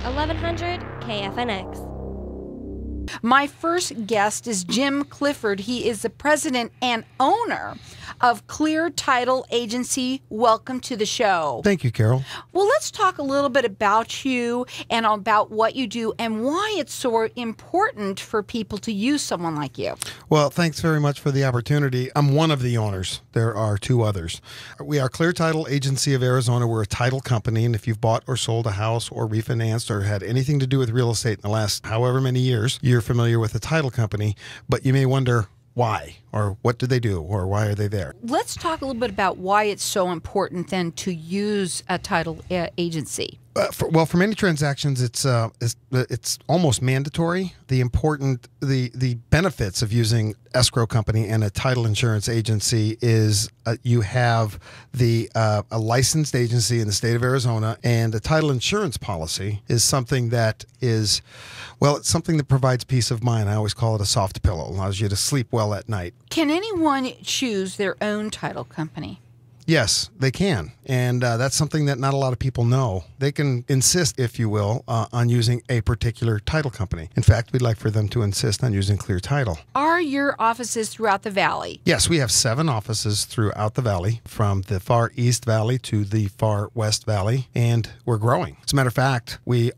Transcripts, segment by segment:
1100 KFNX. My first guest is Jim Clifford. He is the president and owner of Clear Title Agency. Welcome to the show. Thank you, Carol. Well, let's talk a little bit about you and about what you do and why it's so important for people to use someone like you. Well, thanks very much for the opportunity. I'm one of the owners. There are two others. We are Clear Title Agency of Arizona. We're a title company, and if you've bought or sold a house or refinanced or had anything to do with real estate in the last however many years, you're familiar with the title company, but you may wonder why, or what do they do, or why are they there? Let's talk a little bit about why it's so important then to use a title agency. For many transactions, it's almost mandatory. The benefits of using escrow company and a title insurance agency is you have a licensed agency in the state of Arizona, and a title insurance policy is something that is, well, it's something that provides peace of mind. I always call it a soft pillow. It allows you to sleep well at night. Can anyone choose their own title company? Yes, they can. And that's something that not a lot of people know. They can insist, if you will, on using a particular title company. In fact, we'd like for them to insist on using Clear Title. Are your offices throughout the valley? Yes, we have 7 offices throughout the valley, from the far east valley to the far west valley, and we're growing. As a matter of fact, we're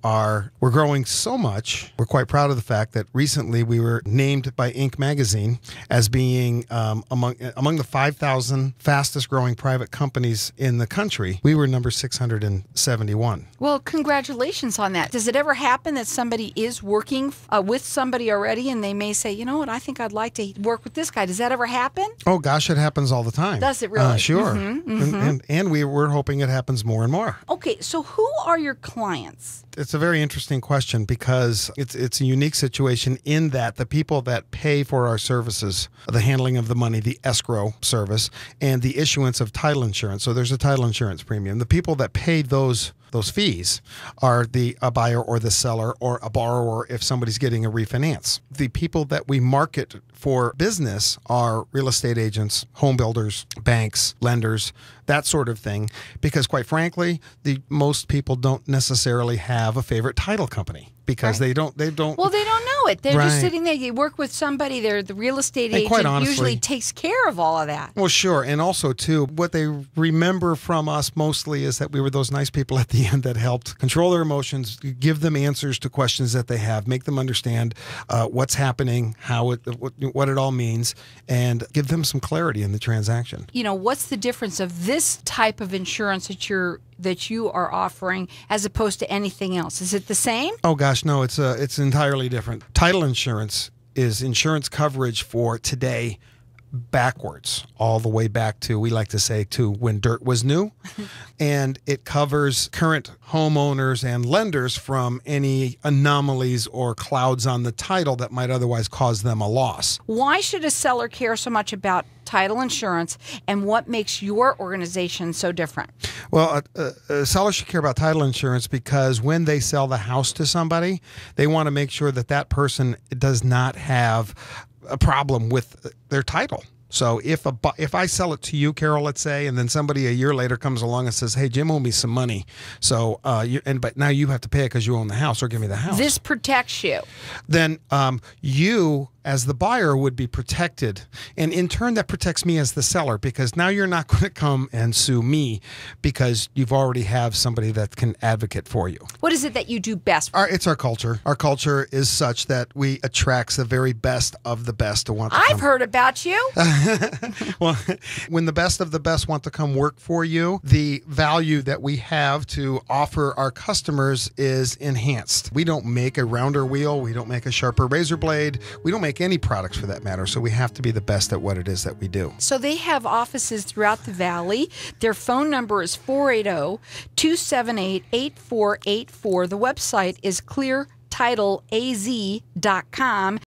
growing so much. We're quite proud of the fact that recently we were named by Inc. magazine as being among the 5,000 fastest growing private companies in the country. We were number 671. Well, congratulations on that. Does it ever happen that somebody is working with somebody already and they may say, you know what, I think I'd like to work with this guy? Does that ever happen? Oh, gosh, it happens all the time. Does it really? Sure. Mm-hmm, mm-hmm. And we're hoping it happens more and more. Okay, so who are your clients? It's a very interesting question because it's a unique situation in that the people that pay for our services, the handling of the money, the escrow service, and the issuance of title insurance. So there's a title insurance premium. The people that pay those fees are a buyer or the seller or a borrower if somebody's getting a refinance. The people that we market for business are real estate agents, home builders, banks, lenders, that sort of thing, because quite frankly, most people don't necessarily have a favorite title company because right. they don't. Well, they don't know it. They're right. just sitting there. You work with somebody. They're the real estate and agent. quite honestly, usually takes care of all of that. Well, sure. And also, too, what they remember from us mostly is that we were those nice people at the end that helped control their emotions, give them answers to questions that they have, make them understand what's happening, what it all means, and give them some clarity in the transaction. You know, what's the difference of this type of insurance that you are offering as opposed to anything else? Is it the same? Oh gosh, no, it's entirely different. Title insurance is insurance coverage for today backwards, all the way back to, we like to say, to when dirt was new. And it covers current homeowners and lenders from any anomalies or clouds on the title that might otherwise cause them a loss. Why should a seller care so much about title insurance, and what makes your organization so different? Well, a seller should care about title insurance because when they sell the house to somebody, they want to make sure that that person does not have a problem with their title. So if I sell it to you, Carol, let's say, and then somebody a year later comes along and says, "Hey, Jim owed me some money, so but now you have to pay it because you own the house, or give me the house." This protects you. Then you, as the buyer, would be protected, and in turn, that protects me as the seller because now you're not going to come and sue me because you've already have somebody that can advocate for you. What is it that you do best? It's our culture. Our culture is such that we attracts the very best of the best to want to I've heard about you. Well, when the best of the best want to come work for you, the value that we have to offer our customers is enhanced. We don't make a rounder wheel. We don't make a sharper razor blade. We don't make any products for that matter. So we have to be the best at what it is that we do. So they have offices throughout the valley. Their phone number is 480-278-8484. The website is cleartitleaz.com.